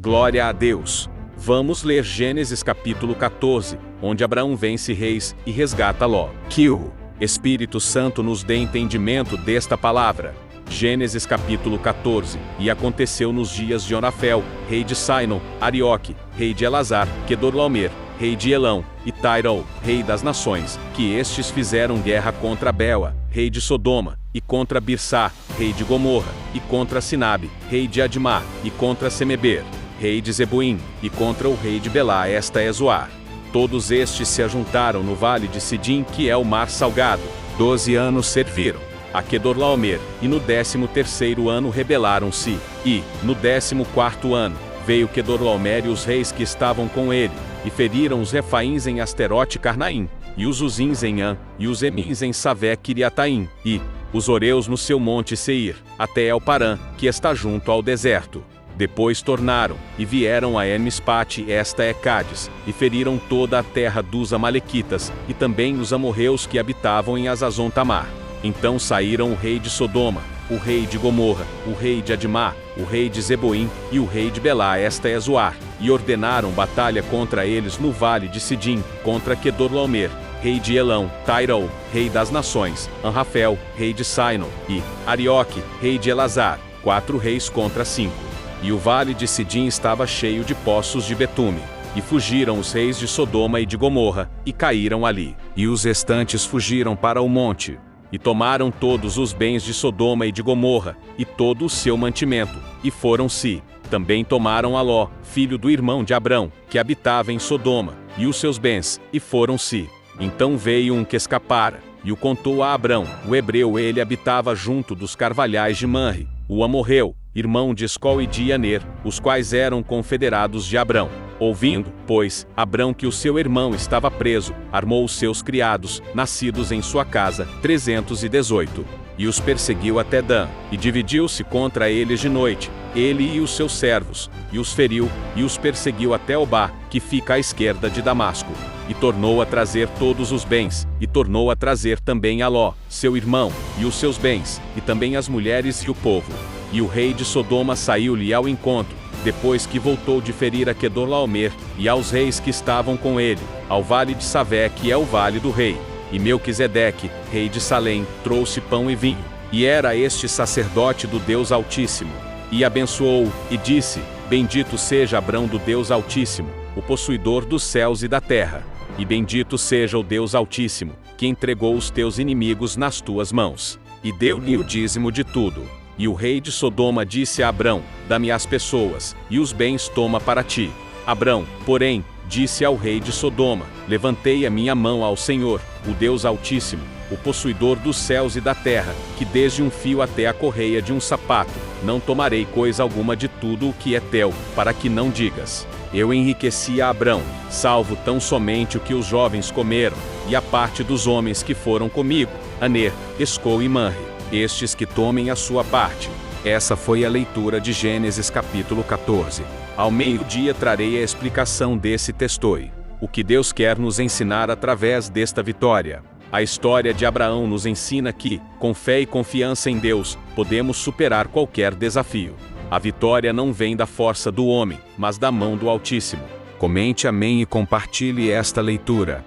Glória a Deus! Vamos ler Gênesis capítulo 14, onde Abraão vence reis e resgata Ló. Que o Espírito Santo nos dê entendimento desta palavra. Gênesis capítulo 14. E aconteceu nos dias de Onafel, rei de Sainon, Arioque, rei de Elazar, Quedorlaomer, rei de Elão, e Tairol, rei das nações, que estes fizeram guerra contra Bela, rei de Sodoma, e contra Birsá, rei de Gomorra, e contra Sinabe, rei de Admá, e contra Semeber, rei de Zeboim, e contra o rei de Belá, esta é Zoar. Todos estes se ajuntaram no vale de Sidim, que é o mar salgado. 12 anos serviram a Quedorlaomer, e no 13º ano rebelaram-se, e, no 14º ano, veio Quedorlaomer e os reis que estavam com ele, e feriram os Refaíns em Asterote Carnaim, e os Uzins em An, e os Emins em Savé Kiriataim, e os Oreus no seu monte Seir, até El-Parã, que está junto ao deserto. Depois tornaram, e vieram a En-Mispate, esta é Cádiz, e feriram toda a terra dos Amalequitas, e também os amorreus que habitavam em Azazon-Tamar. Então saíram o rei de Sodoma, o rei de Gomorra, o rei de Admá, o rei de Zeboim, e o rei de Belá, esta é Zoar, e ordenaram batalha contra eles no vale de Sidim, contra Quedorlaomer, rei de Elão, Tairol, rei das nações, Anrafel, rei de Sainon, e Arioque, rei de Elazar, 4 reis contra 5. E o vale de Sidim estava cheio de poços de betume. E fugiram os reis de Sodoma e de Gomorra, e caíram ali. E os restantes fugiram para o monte. E tomaram todos os bens de Sodoma e de Gomorra, e todo o seu mantimento, e foram-se. Também tomaram a Ló, filho do irmão de Abrão, que habitava em Sodoma, e os seus bens, e foram-se. Então veio um que escapara, e o contou a Abrão, o hebreu. Ele habitava junto dos carvalhais de Manre, o amorreu, irmão de Escol e de Aner, os quais eram confederados de Abrão. Ouvindo, pois, Abrão que o seu irmão estava preso, armou os seus criados, nascidos em sua casa, 318, e os perseguiu até Dan, e dividiu-se contra eles de noite, ele e os seus servos, e os feriu, e os perseguiu até Obá, que fica à esquerda de Damasco. E tornou a trazer todos os bens, e tornou a trazer também a Ló, seu irmão, e os seus bens, e também as mulheres e o povo. E o rei de Sodoma saiu-lhe ao encontro, depois que voltou de ferir a Quedorlaomer, e aos reis que estavam com ele, ao vale de Savé, que é o vale do rei. E Melquisedeque, rei de Salém, trouxe pão e vinho, e era este sacerdote do Deus Altíssimo. E abençoou, e disse: Bendito seja Abrão do Deus Altíssimo, o possuidor dos céus e da terra. E bendito seja o Deus Altíssimo, que entregou os teus inimigos nas tuas mãos. E deu-lhe o dízimo de tudo. E o rei de Sodoma disse a Abrão: Dá-me as pessoas, e os bens toma para ti. Abrão, porém, disse ao rei de Sodoma: Levantei a minha mão ao Senhor, o Deus Altíssimo, o possuidor dos céus e da terra, que desde um fio até a correia de um sapato, não tomarei coisa alguma de tudo o que é teu, para que não digas: Eu enriqueci a Abrão, salvo tão somente o que os jovens comeram, e a parte dos homens que foram comigo, Aner, Escol e Manre, estes que tomem a sua parte. Essa foi a leitura de Gênesis capítulo 14. Ao meio-dia trarei a explicação desse texto. O que Deus quer nos ensinar através desta vitória. A história de Abraão nos ensina que, com fé e confiança em Deus, podemos superar qualquer desafio. A vitória não vem da força do homem, mas da mão do Altíssimo. Comente amém e compartilhe esta leitura.